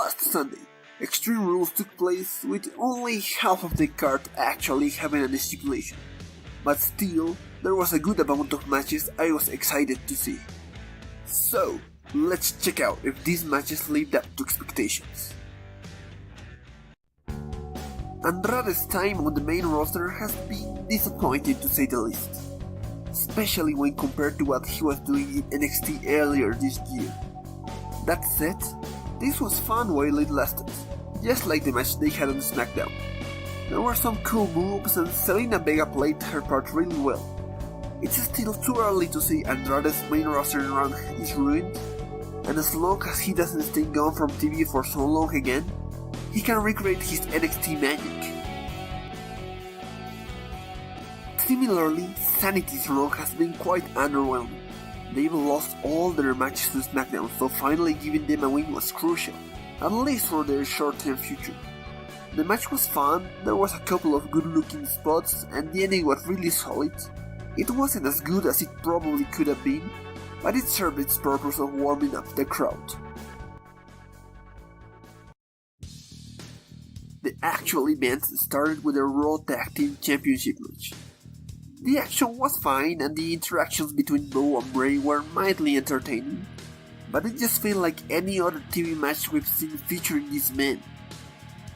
last Sunday, Extreme Rules took place with only half of the card actually having a stipulation. But still, there was a good amount of matches I was excited to see. So, let's check out if these matches lived up to expectations. Andrade's time on the main roster has been disappointing to say the least, especially when compared to what he was doing in NXT earlier this year. That said, this was fun while it lasted, just like the match they had on SmackDown. There were some cool moves and Zelina Vega played her part really well. It's still too early to say Andrade's main roster run is ruined, and as long as he doesn't stay gone from TV for so long again, he can recreate his NXT magic. Similarly, Sanity's run has been quite underwhelming. They've lost all their matches to SmackDown, so finally giving them a win was crucial, at least for their short-term future. The match was fun, there was a couple of good-looking spots, and the ending was really solid. It wasn't as good as it probably could have been, but it served its purpose of warming up the crowd. The actual event started with a Raw Tag Team Championship match. The action was fine and the interactions between Bo and Bray were mildly entertaining, but it just felt like any other TV match we've seen featuring these men.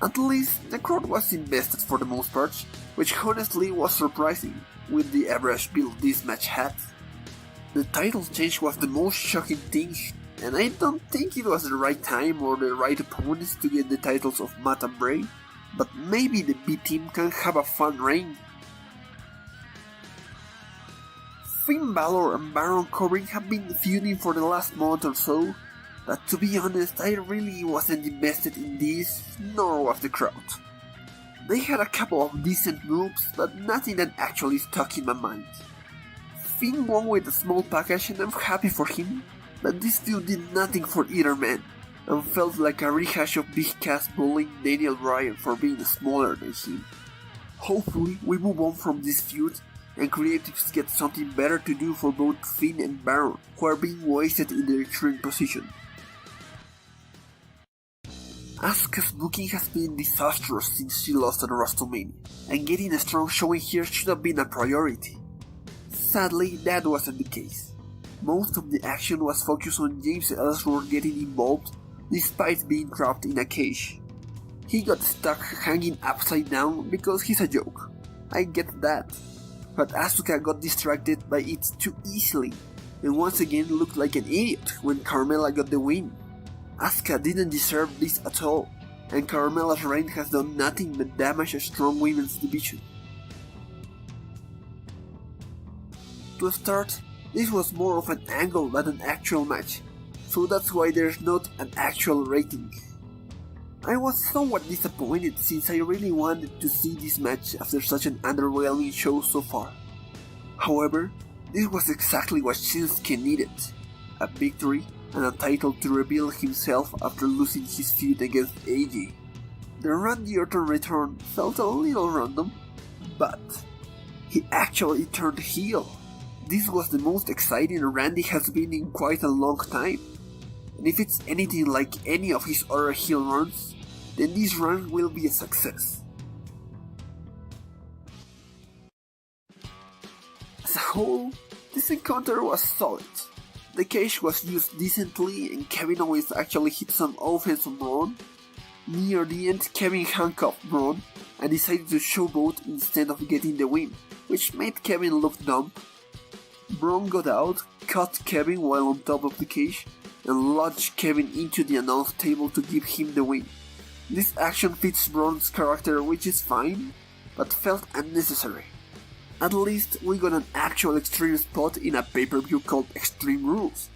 At least, the crowd was invested for the most part, which honestly was surprising, with the average build this match had. The title change was the most shocking thing, and I don't think it was the right time or the right opponents to get the titles of Matt and Bray, but maybe the B-Team can have a fun reign. Finn Balor and Baron Corbin have been feuding for the last month or so, but to be honest, I really wasn't invested in this, nor was the crowd. They had a couple of decent moves, but nothing that actually stuck in my mind. Finn won with a small package and I'm happy for him, but this feud did nothing for either man, and felt like a rehash of Big Cass bullying Daniel Bryan for being smaller than him. Hopefully we move on from this feud, and creatives get something better to do for both Finn and Baron, who are being wasted in their current position. Asuka's booking has been disastrous since she lost at WrestleMania, and getting a strong showing here should have been a priority. Sadly, that wasn't the case. Most of the action was focused on James Ellsworth getting involved, despite being trapped in a cage. He got stuck hanging upside down because he's a joke. I get that. But Asuka got distracted by it too easily, and once again looked like an idiot when Carmella got the win. Asuka didn't deserve this at all, and Carmella's reign has done nothing but damage a strong women's division. To start, this was more of an angle than an actual match, so that's why there's not an actual rating. I was somewhat disappointed since I really wanted to see this match after such an underwhelming show so far. However, this was exactly what Shinsuke needed, a victory and a title to reveal himself after losing his feud against AJ. The Randy Orton return felt a little random, but he actually turned heel. This was the most exciting Randy has been in quite a long time, and if it's anything like any of his other heel runs, then this run will be a success. As a whole, this encounter was solid. The cage was used decently and Kevin Owens actually hit some offense on Braun. Near the end, Kevin handcuffed Braun and decided to showboat instead of getting the win, which made Kevin look dumb. Braun got out, caught Kevin while on top of the cage, and lodged Kevin into the announce table to give him the win. This action fits Braun's character, which is fine, but felt unnecessary. At least we got an actual extreme spot in a pay-per-view called Extreme Rules,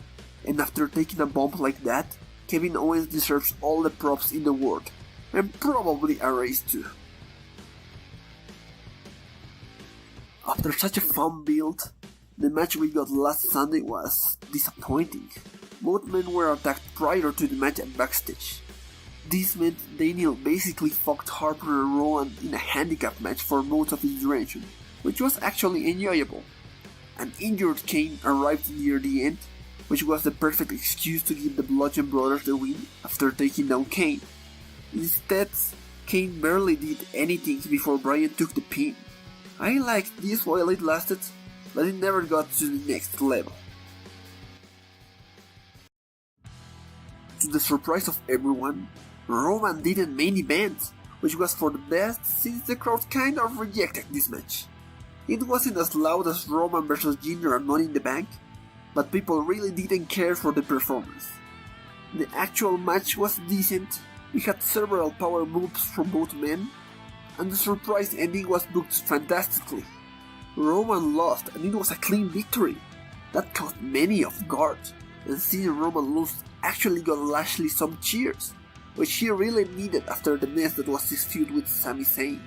and after taking a bump like that, Kevin Owens deserves all the props in the world, and probably a raise too. After such a fun build, the match we got last Sunday was disappointing. Both men were attacked prior to the match and backstage. This meant Daniel basically fucked Harper and Rowan in a handicap match for most of his duration, which was actually enjoyable. An injured Kane arrived near the end, which was the perfect excuse to give the Bludgeon Brothers the win after taking down Kane. Instead, Kane barely did anything before Bryan took the pin. I liked this while it lasted, but it never got to the next level. To the surprise of everyone, Roman didn't main event, which was for the best since the crowd kind of rejected this match. It wasn't as loud as Roman vs Jinder and Money in the Bank, but people really didn't care for the performance. The actual match was decent, we had several power moves from both men, and the surprise ending was booked fantastically. Roman lost and it was a clean victory. That caught many off guard, and seeing Roman lose actually got Lashley some cheers, which he really needed after the mess that was his feud with Sami Zayn.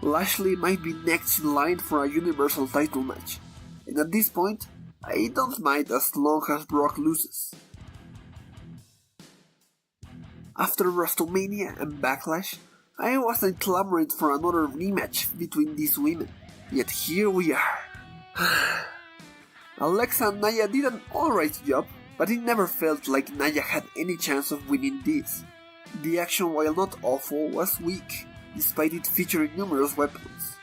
Lashley might be next in line for a Universal title match, and at this point, I don't mind as long as Brock loses. After WrestleMania and Backlash, I wasn't clamoring for another rematch between these women, yet here we are. Alexa and Nia did an alright job, but it never felt like Nia had any chance of winning this. The action, while not awful, was weak, despite it featuring numerous weapons.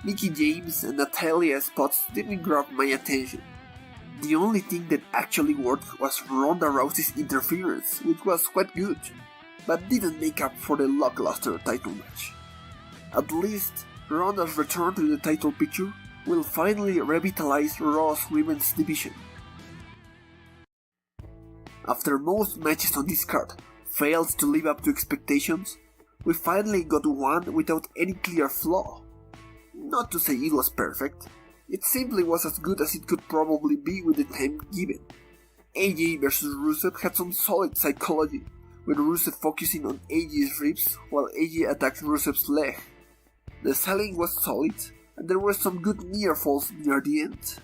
Mickie James and Natalya's spots didn't grab my attention. The only thing that actually worked was Ronda Rousey's interference, which was quite good, but didn't make up for the lackluster title match. At least, Ronda's return to the title picture will finally revitalize Raw's women's division. After most matches on this card failed to live up to expectations, we finally got one without any clear flaw. Not to say it was perfect, it simply was as good as it could probably be with the time given. AJ vs Rusev had some solid psychology, with Rusev focusing on AJ's ribs while AJ attacked Rusev's leg. The selling was solid, and there were some good near falls near the end.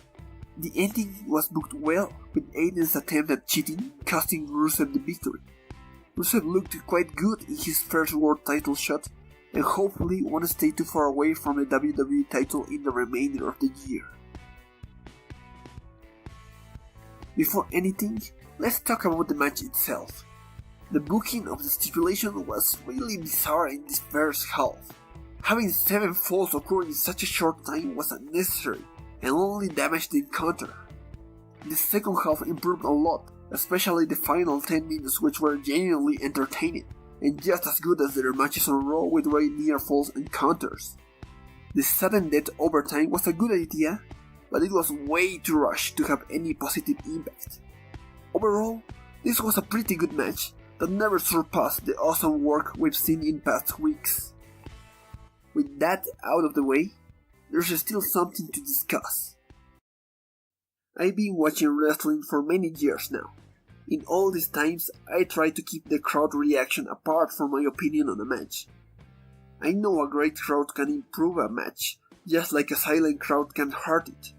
The ending was booked well, with Aiden's attempt at cheating costing Rusev the victory. Rusev looked quite good in his first world title shot, and hopefully won't stay too far away from the WWE title in the remainder of the year. Before anything, let's talk about the match itself. The booking of the stipulation was really bizarre in this first half. Having 7 falls occur in such a short time was unnecessary and only damaged the encounter. The second half improved a lot, especially the final 10 minutes, which were genuinely entertaining and just as good as their matches on Raw with very near falls encounters. The sudden death overtime was a good idea, but it was way too rushed to have any positive impact. Overall, this was a pretty good match that never surpassed the awesome work we've seen in past weeks. With that out of the way, there's still something to discuss. I've been watching wrestling for many years now. In all these times, I try to keep the crowd reaction apart from my opinion on a match. I know a great crowd can improve a match, just like a silent crowd can hurt it.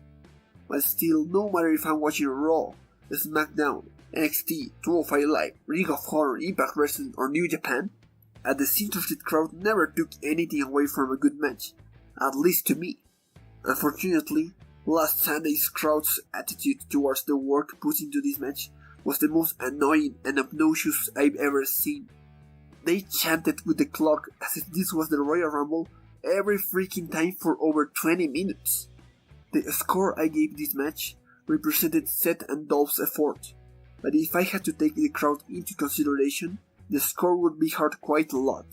But still, no matter if I'm watching Raw, SmackDown, NXT, 205 Live, Ring of Honor, Impact Wrestling, or New Japan, a disinterested crowd never took anything away from a good match, at least to me. Unfortunately, last Sunday's crowd's attitude towards the work put into this match was the most annoying and obnoxious I've ever seen. They chanted with the clock as if this was the Royal Rumble every freaking time for over 20 minutes. The score I gave this match represented Seth and Dolph's effort, but if I had to take the crowd into consideration, the score would be hurt quite a lot.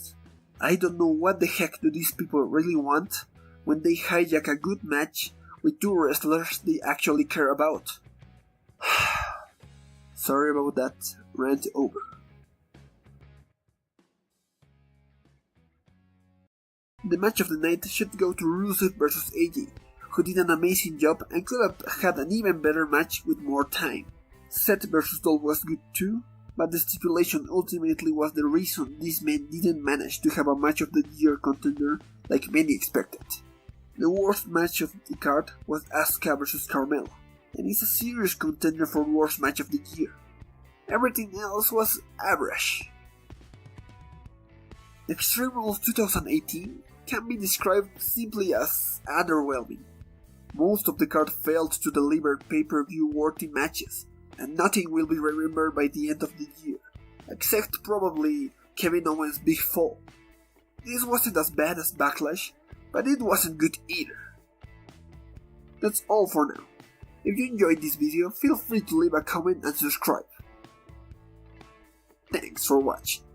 I don't know what the heck do these people really want when they hijack a good match with 2 wrestlers they actually care about. Sorry about that, rant over. The match of the night should go to Rusev vs AJ, who did an amazing job and could have had an even better match with more time. Seth vs Dolph was good too, but the stipulation ultimately was the reason these men didn't manage to have a match of the year contender like many expected. The worst match of the card was Asuka vs Carmella, and is a serious contender for worst match of the year. Everything else was average. Extreme Rules 2018 can be described simply as underwhelming. Most of the card failed to deliver pay-per-view worthy matches, and nothing will be remembered by the end of the year, except probably Kevin Owens' big fall. This wasn't as bad as Backlash, but it wasn't good either. That's all for now. If you enjoyed this video, feel free to leave a comment and subscribe. Thanks for watching.